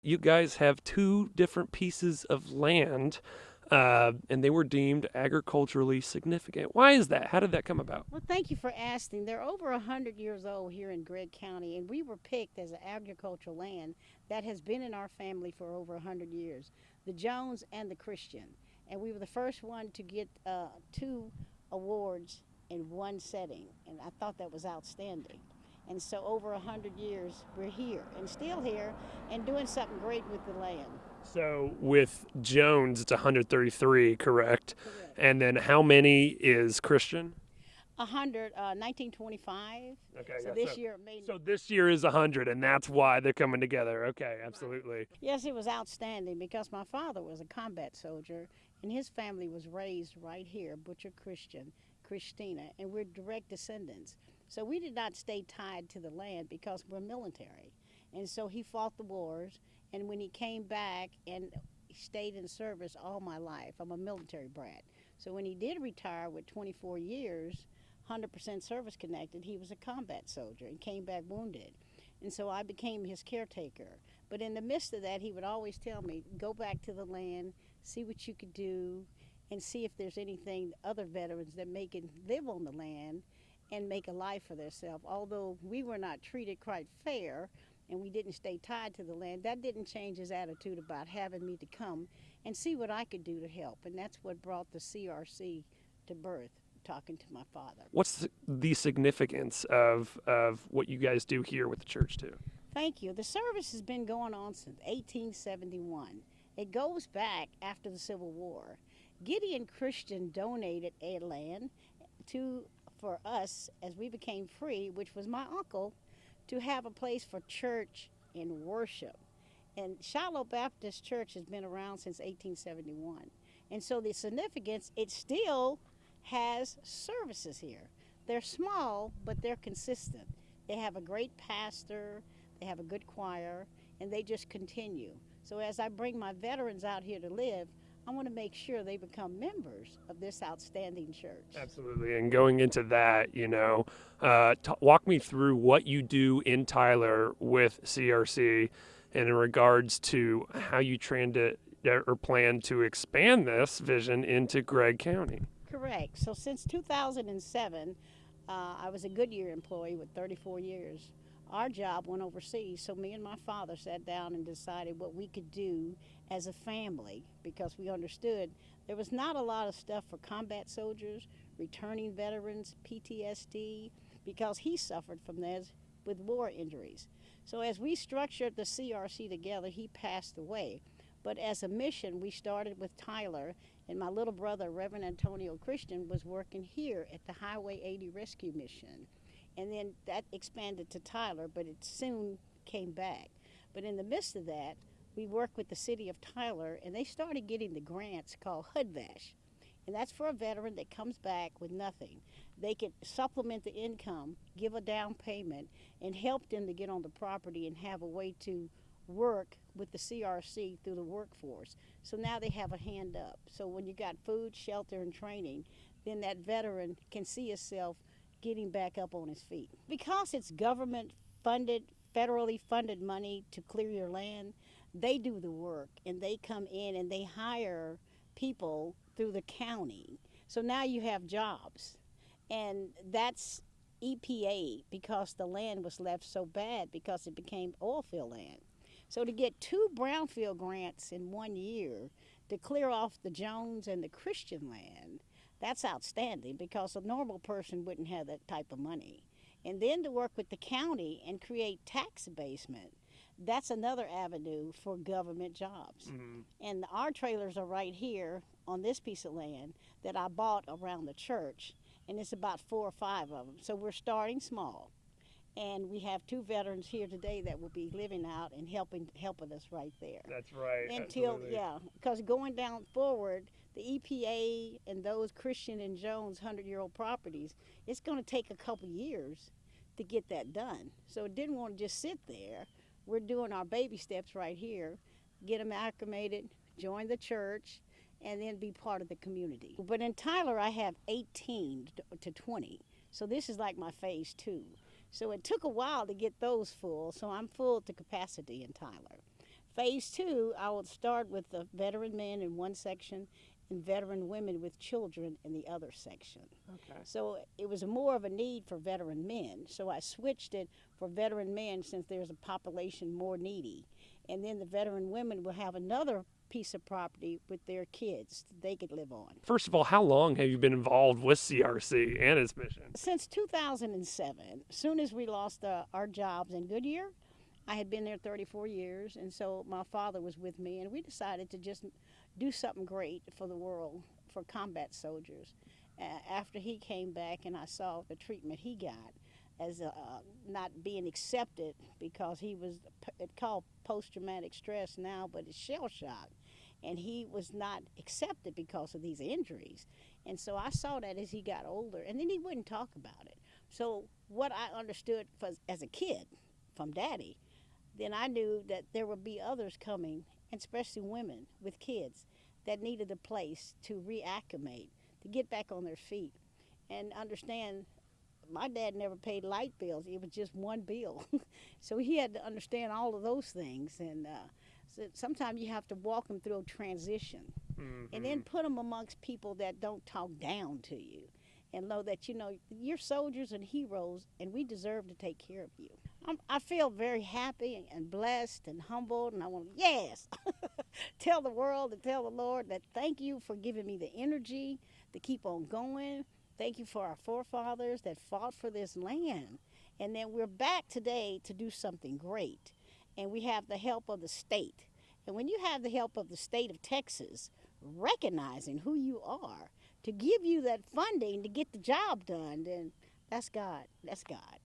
You guys have two different pieces of land, and they were deemed agriculturally significant. Why is that? How did that come about? Well, thank you for asking. They're over 100 years old here in Gregg County, and we were picked as an agricultural land that has been in our family for over 100 years, the Jones and the Christian. And we were the first one to get two awards in one setting, and I thought that was outstanding. And so over 100 years, we're here and still here and doing something great with the land. So with Jones, it's 133, correct? Correct. And then how many is Christian? 1925. Okay, So yeah, this year it made. so this year is 100, and that's why they're coming together. Okay, absolutely. Yes, it was outstanding because my father was a combat soldier and his family was raised right here, Butcher Christian, Christina, and we're direct descendants. So we did not stay tied to the land because we're military. And so he fought the wars, and when he came back and stayed in service all my life, I'm a military brat. So when he did retire with 24 years, 100% service connected, he was a combat soldier and came back wounded. And so I became his caretaker. But in the midst of that, he would always tell me, go back to the land, see what you could do, and see if there's anything, other veterans that may can live on the land and make a life for themselves. Although we were not treated quite fair and we didn't stay tied to the land, that didn't change his attitude about having me to come and see what I could do to help. And that's what brought the CRC to birth, talking to my father. What's the significance of what you guys do here with the church too? Thank you. The service has been going on since 1871. It goes back after the Civil War. Gideon Christian donated a land for us as we became free, which was my uncle, to have a place for church and worship. And Shiloh Baptist Church has been around since 1871. And so the significance, it still has services here. They're small, but they're consistent. They have a great pastor, they have a good choir, and they just continue. So as I bring my veterans out here to live, I want to make sure they become members of this outstanding church. Absolutely. And going into that, walk me through what you do in Tyler with CRC and in regards to how you plan to expand this vision into Gregg County. Correct. So since 2007, I was a Goodyear employee with 34 years. Our job went overseas, so me and my father sat down and decided what we could do as a family because we understood there was not a lot of stuff for combat soldiers, returning veterans, PTSD, because he suffered from this with war injuries. So as we structured the CRC together, he passed away. But as a mission, we started with Tyler, and my little brother, Reverend Antonio Christian, was working here at the Highway 80 Rescue Mission. And then that expanded to Tyler, but it soon came back. But in the midst of that, we worked with the city of Tyler, and they started getting the grants called HUD-VASH. And that's for a veteran that comes back with nothing. They could supplement the income, give a down payment, and help them to get on the property and have a way to work with the CRC through the workforce. So now they have a hand up. So when you got food, shelter, and training, then that veteran can see himself getting back up on his feet. Because it's government funded, federally funded money to clear your land, they do the work and they come in and they hire people through the county. So now you have jobs. And that's EPA because the land was left so bad because it became oil field land. So to get 2 brownfield grants in 1 year to clear off the Jones and the Christian land, that's outstanding because a normal person wouldn't have that type of money. And then to work with the county and create tax abasement, that's another avenue for government jobs. Mm-hmm. And our trailers are right here on this piece of land that I bought around the church, and it's about 4 or 5 of them. So we're starting small. And we have 2 veterans here today that will be living out and helping us right there. That's right. Until, absolutely. yeah, because going down forward, the EPA and those Christian and Jones 100-year-old properties, it's going to take a couple years to get that done. So it didn't want to just sit there. We're doing our baby steps right here, get them acclimated, join the church, and then be part of the community. But in Tyler, I have 18 to 20. So this is like my phase 2. So it took a while to get those full, so I'm full to capacity in Tyler. Phase two, I would start with the veteran men in one section and veteran women with children in the other section. Okay. So it was more of a need for veteran men. So I switched it for veteran men since there's a population more needy. And then the veteran women will have another piece of property with their kids that they could live on. First of all, how long have you been involved with CRC and its mission? Since 2007, as soon as we lost our jobs in Goodyear, I had been there 34 years, and so my father was with me, and we decided to just do something great for the world, for combat soldiers. After he came back and I saw the treatment he got as not being accepted because he was, it's called post-traumatic stress now, but it's shell shock. And he was not accepted because of these injuries. And so I saw that as he got older, and then he wouldn't talk about it. So what I understood as a kid from Daddy, then I knew that there would be others coming, and especially women with kids, that needed a place to reacclimate, to get back on their feet, and understand my dad never paid light bills. It was just one bill. So he had to understand all of those things. And so sometimes you have to walk them through a transition, and then put them amongst people that don't talk down to you and know that, you know, you're soldiers and heroes, and we deserve to take care of you. I feel very happy and blessed and humbled, and I want to, yes, tell the world and tell the Lord that thank you for giving me the energy to keep on going. Thank you for our forefathers that fought for this land. And then we're back today to do something great. And we have the help of the state. And when you have the help of the state of Texas, recognizing who you are, to give you that funding to get the job done, then that's God. That's God.